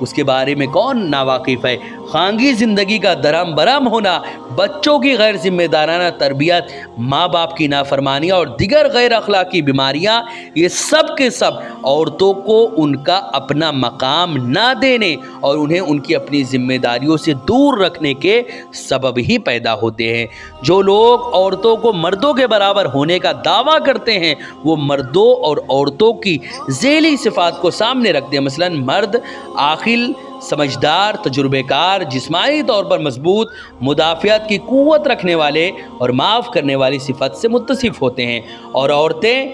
اس کے بارے میں کون ناواقف ہے؟ خانگی زندگی کا درہم برہم ہونا، بچوں کی غیر ذمہ دارانہ تربیت، ماں باپ کی نافرمانیاں اور دیگر غیر اخلاقی بیماریاں، یہ سب کے سب عورتوں کو ان کا اپنا مقام نہ دینے اور انہیں ان کی اپنی ذمہ داریوں سے دور رکھنے کے سبب ہی پیدا ہوتے ہیں۔ جو لوگ عورتوں کو مردوں کے برابر ہونے کا دعویٰ کرتے ہیں وہ مردوں اور عورتوں کی ذیلی صفات کو سامنے رکھتے ہیں۔ مثلاً مرد عاقل، سمجھدار، تجربے کار، جسمانی طور پر مضبوط، مدافعت کی قوت رکھنے والے اور معاف کرنے والی صفت سے متصف ہوتے ہیں، اور عورتیں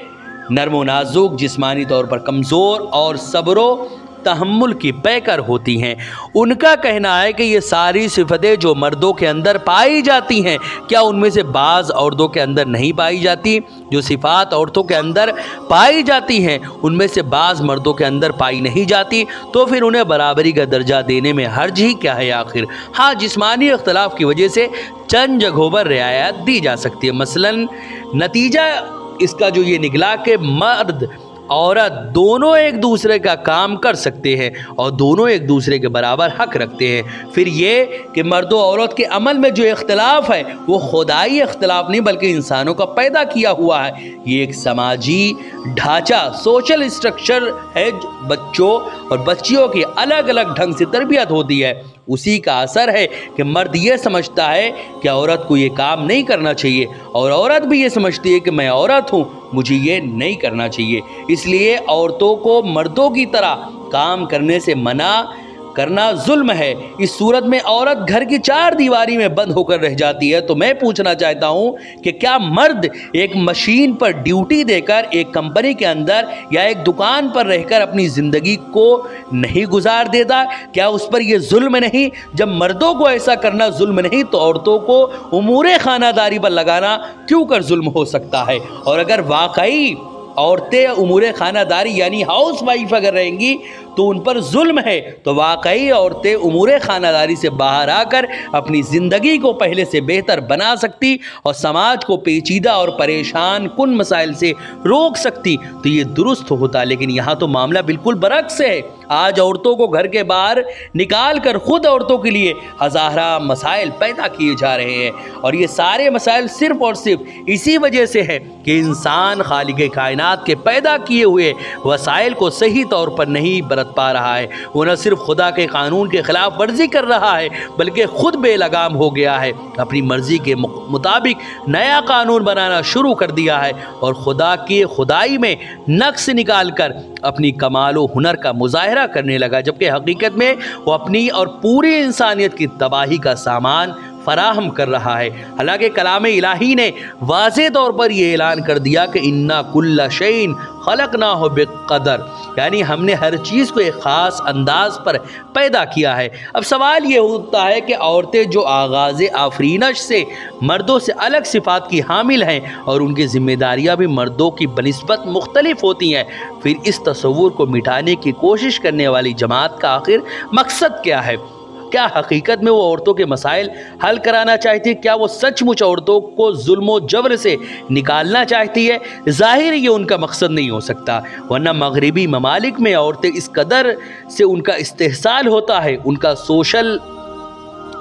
نرم و نازک، جسمانی طور پر کمزور اور صبر و تحمل کی پیکر ہوتی ہیں۔ ان کا کہنا ہے کہ یہ ساری صفتیں جو مردوں کے اندر پائی جاتی ہیں، کیا ان میں سے بعض عورتوں کے اندر نہیں پائی جاتی؟ جو صفات عورتوں کے اندر پائی جاتی ہیں ان میں سے بعض مردوں کے اندر پائی نہیں جاتی، تو پھر انہیں برابری کا درجہ دینے میں حرج ہی کیا ہے آخر؟ ہاں، جسمانی اختلاف کی وجہ سے چند جگہوں پر رعایت دی جا سکتی ہے۔ مثلاً نتیجہ اس کا جو یہ نکلا کہ مرد عورت دونوں ایک دوسرے کا کام کر سکتے ہیں اور دونوں ایک دوسرے کے برابر حق رکھتے ہیں۔ پھر یہ کہ مرد و عورت کے عمل میں جو اختلاف ہے وہ خدائی اختلاف نہیں بلکہ انسانوں کا پیدا کیا ہوا ہے۔ یہ ایک سماجی ڈھانچہ، سوشل اسٹرکچر ہے۔ بچوں اور بچیوں کی الگ الگ ڈھنگ سے تربیت ہوتی ہے، اسی کا اثر ہے کہ مرد یہ سمجھتا ہے کہ عورت کو یہ کام نہیں کرنا چاہیے اور عورت بھی یہ سمجھتی ہے کہ میں عورت ہوں، مجھے یہ نہیں کرنا چاہیے۔ اس لیے عورتوں کو مردوں کی طرح کام کرنے سے منع کرنا ظلم ہے۔ اس صورت میں عورت گھر کی چار دیواری میں بند ہو کر رہ جاتی ہے۔ تو میں پوچھنا چاہتا ہوں کہ کیا مرد ایک مشین پر ڈیوٹی دے کر ایک کمپنی کے اندر یا ایک دکان پر رہ کر اپنی زندگی کو نہیں گزار دیتا؟ کیا اس پر یہ ظلم نہیں؟ جب مردوں کو ایسا کرنا ظلم نہیں تو عورتوں کو امور خانہ داری پر لگانا کیوں کر ظلم ہو سکتا ہے؟ اور اگر واقعی عورتیں امور خانہ داری یعنی ہاؤس وائف اگر رہیں گی تو ان پر ظلم ہے، تو واقعی عورتیں امور خانہ داری سے باہر آ کر اپنی زندگی کو پہلے سے بہتر بنا سکتی اور سماج کو پیچیدہ اور پریشان کن مسائل سے روک سکتی، تو یہ درست ہوتا۔ لیکن یہاں تو معاملہ بالکل برعکس ہے۔ آج عورتوں کو گھر کے باہر نکال کر خود عورتوں کے لیے ہزارہ مسائل پیدا کیے جا رہے ہیں، اور یہ سارے مسائل صرف اور صرف اسی وجہ سے ہے کہ انسان خالق کائنات کے پیدا کیے ہوئے وسائل کو صحیح طور پر نہیں برت پا رہا ہے۔ وہ نہ صرف خدا کے قانون کے خلاف ورزی کر رہا ہے بلکہ خود بے لگام ہو گیا ہے، اپنی مرضی کے مطابق نیا قانون بنانا شروع کر دیا ہے اور خدا کی خدائی میں نقص نکال کر اپنی کمال و ہنر کا مظاہرہ کرنے لگا، جبکہ حقیقت میں وہ اپنی اور پوری انسانیت کی تباہی کا سامان فراہم کر رہا ہے۔ حالانکہ کلام الہی نے واضح طور پر یہ اعلان کر دیا کہ اِنَّا كُلَّ شَيْءٍ خَلَقْنَاهُ بِقَدَرٍ، یعنی ہم نے ہر چیز کو ایک خاص انداز پر پیدا کیا ہے۔ اب سوال یہ ہوتا ہے کہ عورتیں جو آغاز آفرینش سے مردوں سے الگ صفات کی حامل ہیں اور ان کی ذمہ داریاں بھی مردوں کی بنسبت مختلف ہوتی ہیں، پھر اس تصور کو مٹانے کی کوشش کرنے والی جماعت کا آخر مقصد کیا ہے؟ کیا حقیقت میں وہ عورتوں کے مسائل حل کرانا چاہتی ہے؟ کیا وہ سچ مچ عورتوں کو ظلم و جبر سے نکالنا چاہتی ہے؟ ظاہر یہ ان کا مقصد نہیں ہو سکتا، ورنہ مغربی ممالک میں عورتیں اس قدر سے ان کا استحصال ہوتا ہے، ان کا سوشل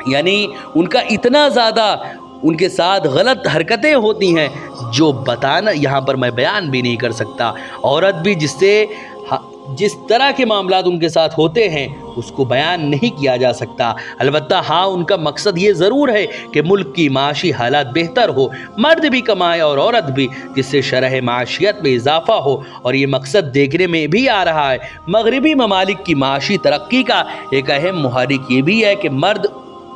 یعنی ان کا اتنا زیادہ ان کے ساتھ غلط حرکتیں ہوتی ہیں جو بتانا یہاں پر میں بیان بھی نہیں کر سکتا۔ عورت بھی جس طرح کے معاملات ان کے ساتھ ہوتے ہیں اس کو بیان نہیں کیا جا سکتا۔ البتہ ہاں، ان کا مقصد یہ ضرور ہے کہ ملک کی معاشی حالات بہتر ہو، مرد بھی کمائے اور عورت بھی، جس سے شرح معاشیت میں اضافہ ہو، اور یہ مقصد دیکھنے میں بھی آ رہا ہے۔ مغربی ممالک کی معاشی ترقی کا ایک اہم محرک یہ بھی ہے کہ مرد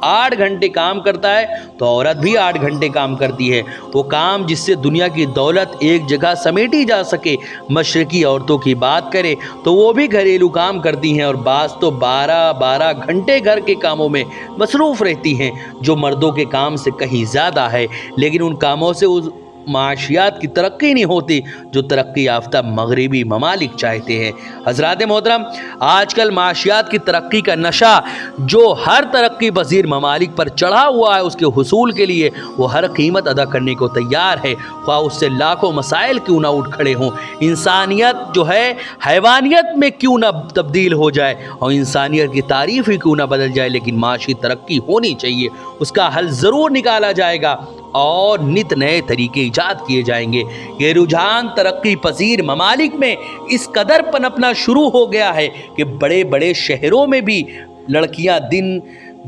8 گھنٹے کام کرتا ہے تو عورت بھی 8 گھنٹے کام کرتی ہے، وہ کام جس سے دنیا کی دولت ایک جگہ سمیٹی جا سکے۔ مشرقی عورتوں کی بات کریں تو وہ بھی گھریلو کام کرتی ہیں اور بعض تو 12 گھنٹے گھر کے کاموں میں مصروف رہتی ہیں، جو مردوں کے کام سے کہیں زیادہ ہے، لیکن ان کاموں سے معاشیات کی ترقی نہیں ہوتی جو ترقی یافتہ مغربی ممالک چاہتے ہیں۔ حضرات محترم، آج کل معاشیات کی ترقی کا نشہ جو ہر ترقی پذیر ممالک پر چڑھا ہوا ہے، اس کے حصول کے لیے وہ ہر قیمت ادا کرنے کو تیار ہے، خواہ اس سے لاکھوں مسائل کیوں نہ اٹھ کھڑے ہوں۔ انسانیت جو ہے حیوانیت میں کیوں نہ تبدیل ہو جائے اور انسانیت کی تعریف ہی کیوں نہ بدل جائے، لیکن معاشی ترقی ہونی چاہیے، اس کا حل ضرور نکالا جائے گا اور نت نئے طریقے ایجاد کیے جائیں گے۔ یہ رجحان ترقی پذیر ممالک میں اس قدر پنپنا شروع ہو گیا ہے کہ بڑے بڑے شہروں میں بھی لڑکیاں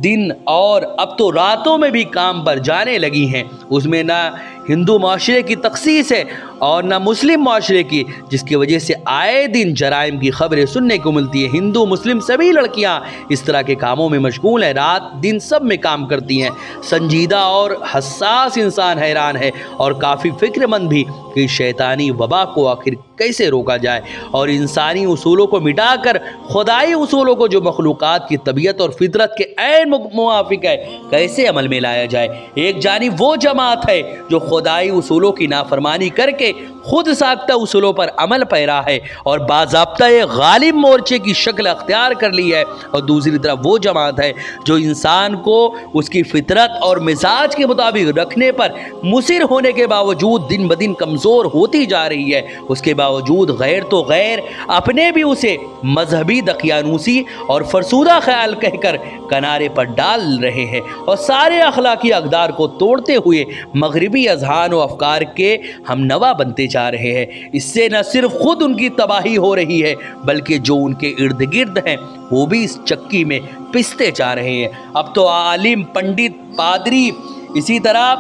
دن اور اب تو راتوں میں بھی کام پر جانے لگی ہیں۔ اس میں نہ ہندو معاشرے کی تخصیص ہے اور نہ مسلم معاشرے کی، جس کی وجہ سے آئے دن جرائم کی خبریں سننے کو ملتی ہیں۔ ہندو مسلم سبھی لڑکیاں اس طرح کے کاموں میں مشغول ہیں، رات دن سب میں کام کرتی ہیں۔ سنجیدہ اور حساس انسان حیران ہے اور کافی فکر مند بھی کہ شیطانی وبا کو آخر کیسے روکا جائے اور انسانی اصولوں کو مٹا کر خدائی اصولوں کو جو مخلوقات کی طبیعت اور فطرت کے عین موافق ہے کیسے عمل میں لایا جائے۔ ایک جانب وہ جماعت ہے جو خدائی اصولوں کی نافرمانی کر کے خود ساختہ اصولوں پر عمل پیرا ہے اور باضابطہ غالب مورچے کی شکل اختیار کر لی ہے، اور دوسری طرف وہ جماعت ہے جو انسان کو اس کی فطرت اور مزاج کے مطابق رکھنے پر مصر ہونے کے باوجود دن بدن کمزور ہوتی جا رہی ہے۔ اس کے باوجود غیر تو غیر اپنے بھی اسے مذہبی دقیانوسی اور فرسودہ خیال کہہ کر کنارے پر ڈال رہے ہیں اور سارے اخلاقی اقدار کو توڑتے ہوئے مغربی اذہان و افکار کے ہم نوا بنتے جا رہے ہیں۔ اس سے نہ صرف خود ان کی تباہی ہو رہی ہے بلکہ جو ان کے ارد گرد ہیں وہ بھی اس چکی میں پستے جا رہے ہیں۔ اب تو عالم، پنڈت، پادری، اسی طرح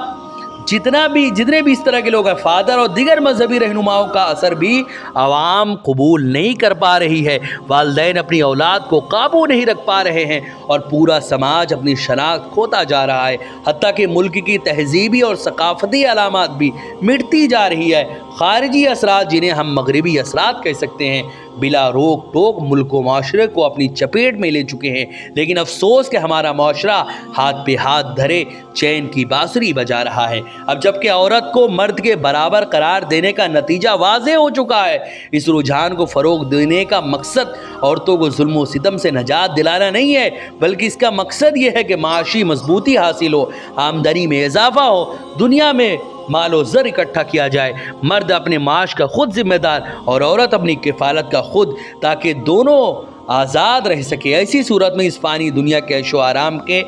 جتنے بھی اس طرح کے لوگ ہیں، فادر اور دیگر مذہبی رہنماؤں کا اثر بھی عوام قبول نہیں کر پا رہی ہے۔ والدین اپنی اولاد کو قابو نہیں رکھ پا رہے ہیں اور پورا سماج اپنی شناخت کھوتا جا رہا ہے، حتیٰ کہ ملک کی تہذیبی اور ثقافتی علامات بھی مٹتی جا رہی ہے۔ خارجی اثرات، جنہیں ہم مغربی اثرات کہہ سکتے ہیں، بلا روک ٹوک ملک و معاشرے کو اپنی چپیٹ میں لے چکے ہیں، لیکن افسوس کہ ہمارا معاشرہ ہاتھ پہ ہاتھ دھرے چین کی بانسری بجا رہا ہے۔ اب جبکہ عورت کو مرد کے برابر قرار دینے کا نتیجہ واضح ہو چکا ہے، اس رجحان کو فروغ دینے کا مقصد عورتوں کو ظلم و ستم سے نجات دلانا نہیں ہے، بلکہ اس کا مقصد یہ ہے کہ معاشی مضبوطی حاصل ہو، آمدنی میں اضافہ ہو، دنیا میں مال و زر اکٹھا کیا جائے، مرد اپنے معاش کا خود ذمہ دار اور عورت اپنی کفالت کا خود، تاکہ دونوں آزاد رہ سکے۔ ایسی صورت میں اس فانی دنیا کے عیش و آرام کے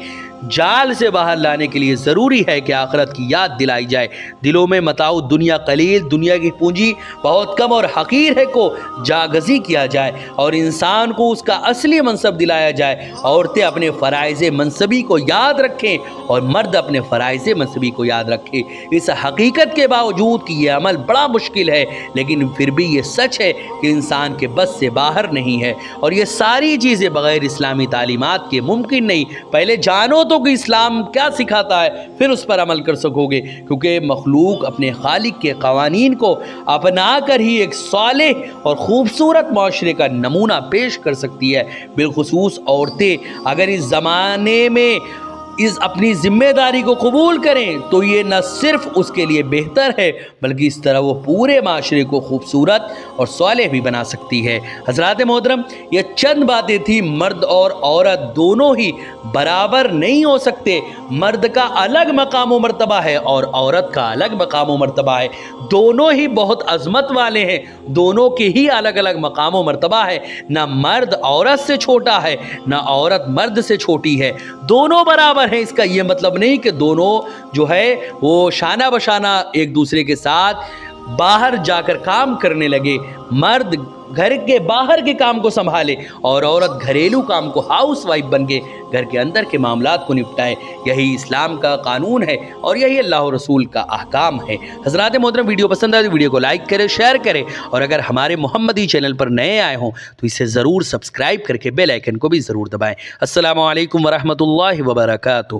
جال سے باہر لانے کے لیے ضروری ہے کہ آخرت کی یاد دلائی جائے، دلوں میں متاع دنیا قلیل، دنیا کی پونجی بہت کم اور حقیر ہے کو جاگزی کیا جائے اور انسان کو اس کا اصلی منصب دلایا جائے۔ عورتیں اپنے فرائض منصبی کو یاد رکھیں اور مرد اپنے فرائض منصبی کو یاد رکھیں۔ اس حقیقت کے باوجود کہ یہ عمل بڑا مشکل ہے، لیکن پھر بھی یہ سچ ہے کہ انسان کے بس سے باہر نہیں ہے، اور یہ ساری چیزیں بغیر اسلامی تعلیمات کے ممکن نہیں۔ پہلے جانو تو کہ اسلام کیا سکھاتا ہے، پھر اس پر عمل کر سکو گے، کیونکہ مخلوق اپنے خالق کے قوانین کو اپنا کر ہی ایک صالح اور خوبصورت معاشرے کا نمونہ پیش کر سکتی ہے۔ بالخصوص عورتیں اگر اس زمانے میں اپنی ذمہ داری کو قبول کریں تو یہ نہ صرف اس کے لیے بہتر ہے بلکہ اس طرح وہ پورے معاشرے کو خوبصورت اور صالح بھی بنا سکتی ہے۔ حضرات محترم، یہ چند باتیں تھیں۔ مرد اور عورت دونوں ہی برابر نہیں ہو سکتے، مرد کا الگ مقام و مرتبہ ہے اور عورت کا الگ مقام و مرتبہ ہے، دونوں ہی بہت عظمت والے ہیں، دونوں کے ہی الگ الگ مقام و مرتبہ ہے، نہ مرد عورت سے چھوٹا ہے نہ عورت مرد سے چھوٹی ہے، دونوں برابر ہیں۔ اس کا یہ مطلب نہیں کہ دونوں جو ہے وہ شانہ بشانہ ایک دوسرے کے ساتھ باہر جا کر کام کرنے لگے، مرد گھر کے باہر کے کام کو سنبھالے اور عورت گھریلو کام کو ہاؤس وائف بن کے گھر کے اندر کے معاملات کو نپٹائے۔ یہی اسلام کا قانون ہے اور یہی اللہ رسول کا احکام ہے۔ حضرات محترم، ویڈیو پسند آئے تو ویڈیو کو لائک کریں، شیئر کریں، اور اگر ہمارے محمدی چینل پر نئے آئے ہوں تو اسے ضرور سبسکرائب کر کے بیل آئیکن کو بھی ضرور دبائیں۔ السلام علیکم ورحمۃ اللہ وبرکاتہ۔